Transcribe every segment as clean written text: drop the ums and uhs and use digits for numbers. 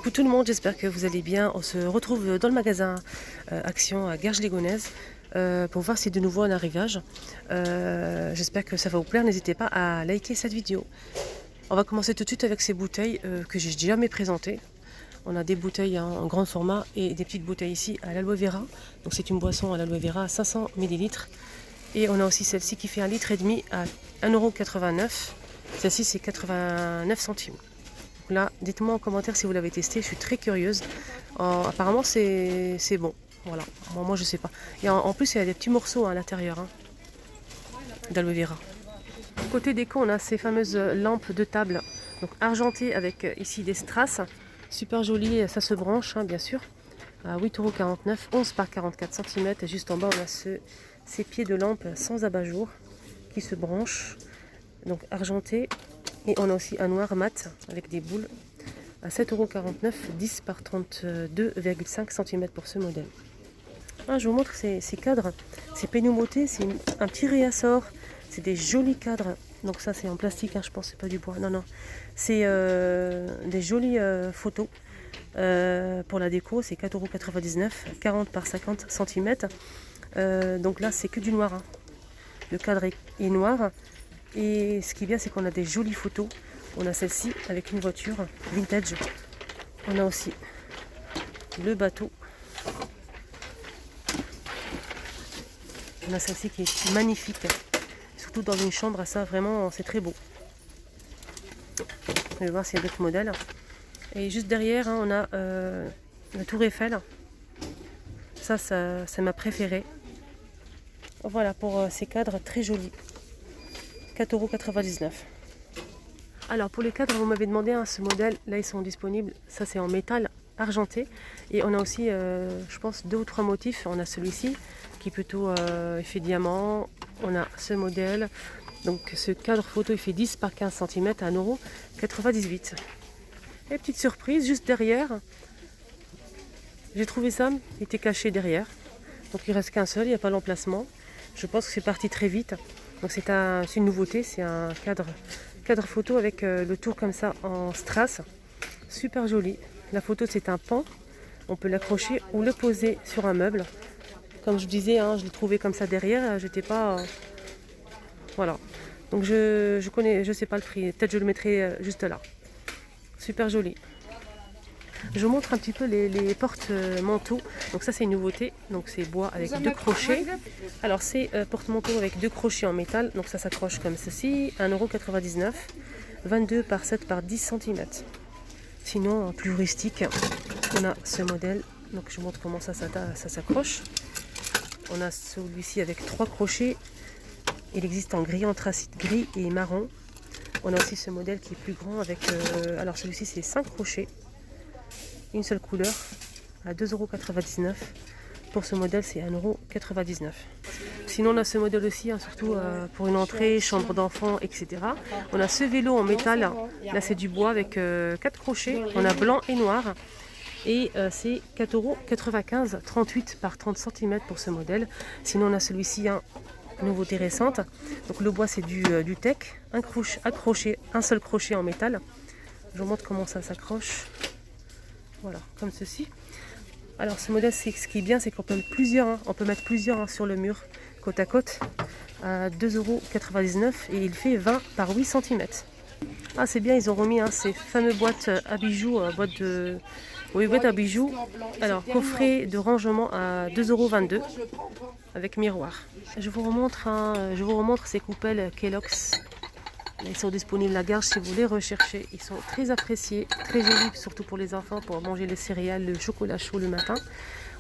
Coucou tout le monde, j'espère que vous allez bien. On se retrouve dans le magasin Action à Garges-les-Gonesse pour voir si de nouveau un arrivage. J'espère que ça va vous plaire, n'hésitez pas à liker cette vidéo. On va commencer tout de suite avec ces bouteilles que j'ai jamais présentées. On a des bouteilles en grand format et des petites bouteilles ici à l'aloe vera. Donc c'est une boisson à l'aloe vera à 500 ml. Et on a aussi celle-ci qui fait 1,5 litre à 1,89 €. Celle-ci c'est 89 centimes. Là, dites-moi en commentaire si vous l'avez testé, je suis très curieuse. Apparemment c'est bon, voilà. Moi je sais pas. Et en plus il y a des petits morceaux à l'intérieur d'aloe vera. Côté déco, on a ces fameuses lampes de table, donc argentées avec ici des strass. Super joli, ça se branche bien sûr. À 8,49 €, 11 par 44 cm. Et juste en bas on a ces pieds de lampe sans abat-jour qui se branchent, donc argentés. Et on a aussi un noir mat avec des boules à 7,49 €, 10 par 32,5 cm pour ce modèle. Je vous montre ces cadres, c'est pénoumoté, c'est un petit réassort, c'est des jolis cadres. Donc ça c'est en plastique, je pense, c'est pas du bois, non, c'est des jolies photos pour la déco, c'est 4,99 €, 40 par 50 cm. Donc là c'est que du noir, le cadre est noir. Et ce qui est bien, c'est qu'on a des jolies photos. On a celle-ci avec une voiture vintage. On a aussi le bateau. On a celle-ci qui est magnifique. Surtout dans une chambre, ça vraiment, c'est très beau. On va voir s'il y a d'autres modèles. Et juste derrière, on a la tour Eiffel. Ça c'est ma préférée. Voilà pour ces cadres très jolis. 4,99 €. Alors pour les cadres, vous m'avez demandé ce modèle, là ils sont disponibles, ça c'est en métal argenté. Et on a aussi, je pense, 2 ou 3 motifs. On a celui-ci qui est plutôt effet diamant, on a ce modèle. Donc ce cadre photo il fait 10 par 15 cm à 1,98 €. Et petite surprise, juste derrière, j'ai trouvé ça, il était caché derrière. Donc il ne reste qu'un seul, il n'y a pas l'emplacement. Je pense que c'est parti très vite. Donc c'est une nouveauté, c'est un cadre photo avec le tour comme ça en strass, super joli. La photo c'est un pan, on peut l'accrocher ou le poser sur un meuble. Comme je disais, je l'ai trouvé comme ça derrière, j'étais pas... voilà. Donc je sais pas le prix, peut-être je le mettrai juste là. Super joli. Je vous montre un petit peu les porte-manteaux. Donc ça c'est une nouveauté. Donc c'est bois avec 2 crochets. Alors c'est porte-manteau avec 2 crochets en métal. Donc ça s'accroche comme ceci. 1,99 €. 22 par 7 par 10 cm. Sinon plus rustique, on a ce modèle. Donc je vous montre comment ça s'accroche. On a celui-ci avec 3 crochets. Il existe en gris anthracite, gris et marron. On a aussi ce modèle qui est plus grand avec... alors celui-ci c'est 5 crochets. Une seule couleur à 2,99 €. Pour ce modèle, c'est 1,99 €. Sinon, on a ce modèle aussi, surtout pour une entrée, chambre d'enfant, etc. On a ce vélo en métal. Là, c'est du bois avec 4 crochets. On a blanc et noir. Et c'est 4,95 €, 38 par 30 cm pour ce modèle. Sinon, on a celui-ci, nouveauté récente. Donc, le bois, c'est du tech. Accroché, un seul crochet en métal. Je vous montre comment ça s'accroche. Voilà, comme ceci. Alors ce modèle, ce qui est bien, c'est qu'on peut mettre plusieurs, on peut mettre plusieurs sur le mur, côte à côte, à 2,99 € et il fait 20 par 8 cm. C'est bien, ils ont remis ces fameuses boîtes à bijoux, boîte à bijoux. Alors coffret de rangement à 2,22 € avec miroir. Je vous remontre ces coupelles Kellogg's. Ils sont disponibles à Garges si vous les recherchez. Ils sont très appréciés, très jolis, surtout pour les enfants, pour manger les céréales, le chocolat chaud le matin.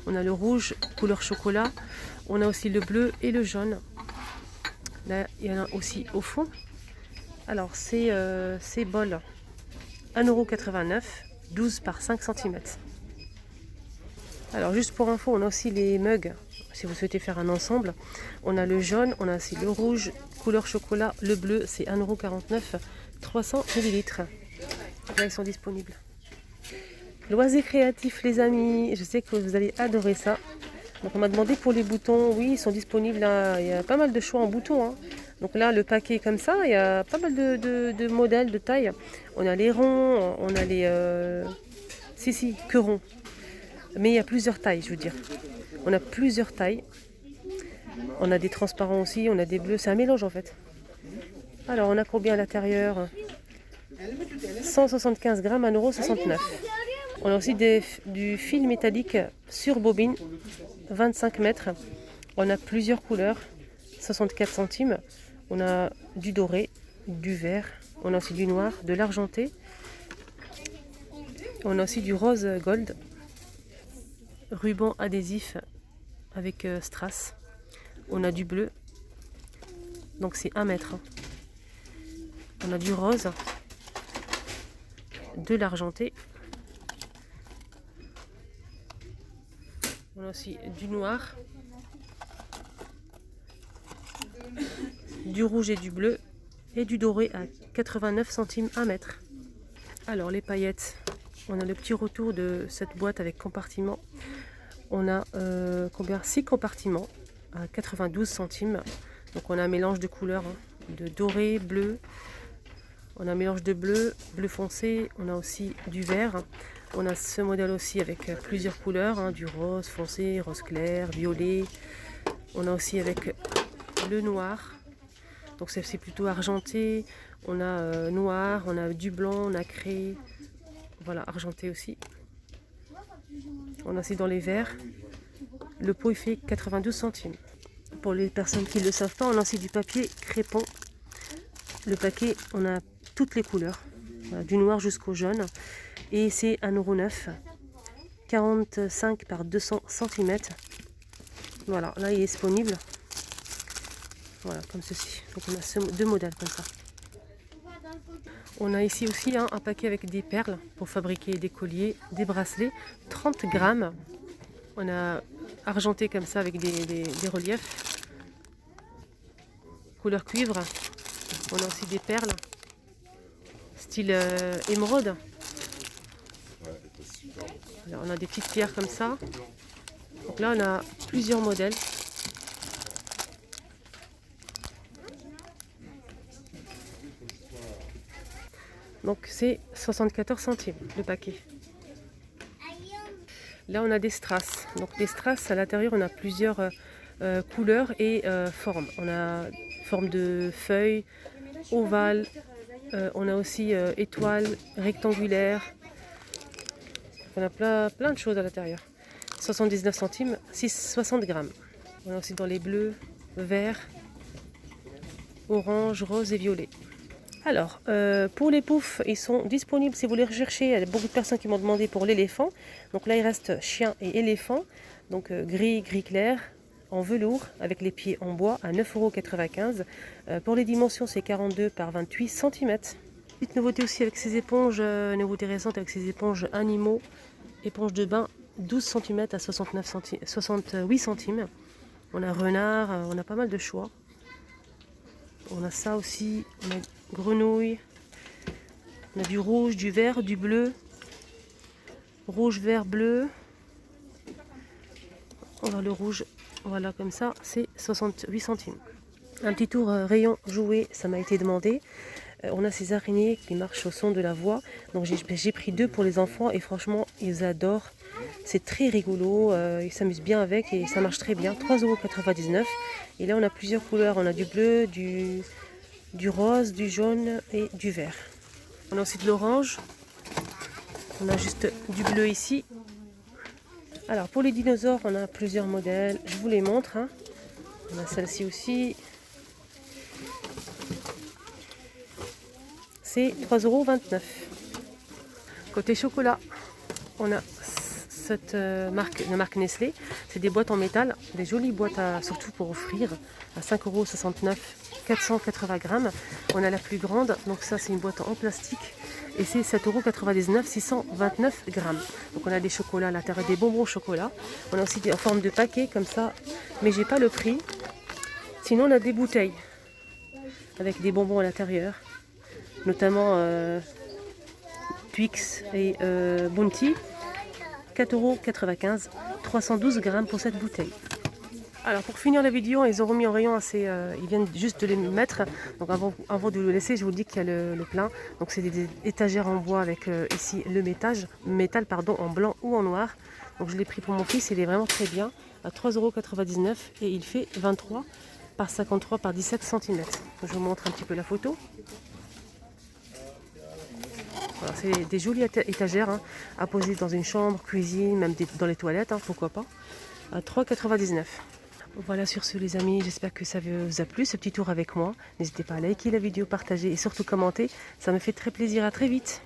On a le rouge, couleur chocolat. On a aussi le bleu et le jaune. Là, il y en a aussi au fond. Alors, ces bols, 1,89 €, 12 par 5 cm. Alors, juste pour info, on a aussi les mugs. Si vous souhaitez faire un ensemble, on a le jaune, on a aussi le rouge, couleur chocolat, le bleu, c'est 1,49 €, 300 ml. Là, ils sont disponibles. Loisirs créatifs, les amis, je sais que vous allez adorer ça. Donc, on m'a demandé pour les boutons, oui, ils sont disponibles là. Il y a pas mal de choix en boutons. Donc là, le paquet comme ça, il y a pas mal de modèles, de tailles. On a les ronds, on a les Si, que rond. Mais il y a plusieurs tailles, je veux dire. On a plusieurs tailles. On a des transparents aussi, on a des bleus. C'est un mélange en fait. Alors, on a combien à l'intérieur? 175 grammes, 1,69 €. On a aussi du fil métallique sur bobine, 25 mètres. On a plusieurs couleurs, 64 centimes. On a du doré, du vert. On a aussi du noir, de l'argenté. On a aussi du rose gold. Ruban adhésif avec strass. On a du bleu. Donc c'est 1 mètre. On a du rose. De l'argenté. On a aussi du noir, du rouge et du bleu et du doré à 89 centimes 1 mètre. Alors les paillettes, on a le petit retour de cette boîte avec compartiment. On a combien 6 compartiments à 92 centimes. Donc on a un mélange de couleurs, de doré, bleu. On a un mélange de bleu, bleu foncé. On a aussi du vert. On a ce modèle aussi avec plusieurs couleurs, du rose foncé, rose clair, violet. On a aussi avec le noir. Donc c'est plutôt argenté. On a noir, on a du blanc, on a créé. Voilà, argenté aussi. On a aussi dans les verts. Le pot il fait 92 centimes. Pour les personnes qui ne le savent pas, on a aussi du papier crépon. Le paquet, on a toutes les couleurs, du noir jusqu'au jaune. Et c'est 1,09 €, 45 par 200 cm. Voilà, là il est disponible. Voilà, comme ceci. Donc on a deux modèles comme ça. On a ici aussi un paquet avec des perles pour fabriquer des colliers, des bracelets. 30 grammes. On a argenté comme ça avec des reliefs. Couleur cuivre. On a aussi des perles. Style émeraude. Alors, on a des petites pierres comme ça. Donc là, on a plusieurs modèles. Donc c'est 74 centimes le paquet. Là, on a des strass. Donc des strass, à l'intérieur, on a plusieurs couleurs et formes. On a forme de feuille, ovale. On a aussi étoile, rectangulaire. On a plein de choses à l'intérieur. 79 centimes, 60 grammes. On a aussi dans les bleus, verts, orange, rose et violet. Alors, pour les poufs, ils sont disponibles si vous les recherchez. Il y a beaucoup de personnes qui m'ont demandé pour l'éléphant. Donc là, il reste chien et éléphant. Donc gris clair, en velours, avec les pieds en bois, à 9,95 €. Pour les dimensions, c'est 42 par 28 cm. Petite nouveauté aussi avec ces éponges, nouveauté récente avec ces éponges animaux. Éponge de bain, 12 cm à 68 centimes. On a renard, on a pas mal de choix. On a ça aussi, on a grenouille, on a du rouge, du vert, du bleu, rouge, vert, bleu. On va le rouge, voilà comme ça, c'est 68 centimes. Un petit tour rayon jouet, ça m'a été demandé. On a ces araignées qui marchent au son de la voix. Donc j'ai pris 2 pour les enfants et franchement ils adorent. C'est très rigolo, ils s'amusent bien avec et ça marche très bien. 3,99 €. Et là on a plusieurs couleurs, on a du bleu, du rose, du jaune et du vert. On a aussi de l'orange. On a juste du bleu ici. Alors pour les dinosaures, on a plusieurs modèles. Je vous les montre. On a celle-ci aussi. C'est 3,29 €. Côté chocolat, on a cette marque, la marque Nestlé. C'est des boîtes en métal, des jolies boîtes surtout pour offrir, à 5,69 €, 480 grammes. On a la plus grande, donc ça c'est une boîte en plastique. Et c'est 7,99 €, 629 grammes. Donc on a des chocolats à l'intérieur, des bonbons au chocolat. On a aussi en forme de paquet comme ça, mais j'ai pas le prix. Sinon on a des bouteilles avec des bonbons à l'intérieur. Notamment Twix et Bounty, 4,95 €, 312 grammes pour cette bouteille. Alors pour finir la vidéo, ils ont remis en rayon assez, ils viennent juste de les mettre. Donc avant de le laisser, je vous dis qu'il y a le plein. Donc c'est des étagères en bois avec ici le métal pardon, en blanc ou en noir. Donc je l'ai pris pour mon fils, il est vraiment très bien, à 3,99 € et il fait 23 par 53 par 17 cm. Je vous montre un petit peu la photo. Voilà, c'est des jolies étagères hein, à poser dans une chambre, cuisine, même dans les toilettes, hein, pourquoi pas, à 3,99 €. Voilà, sur ce les amis, j'espère que ça vous a plu ce petit tour avec moi. N'hésitez pas à liker la vidéo, partager et surtout commenter, ça me fait très plaisir. À très vite.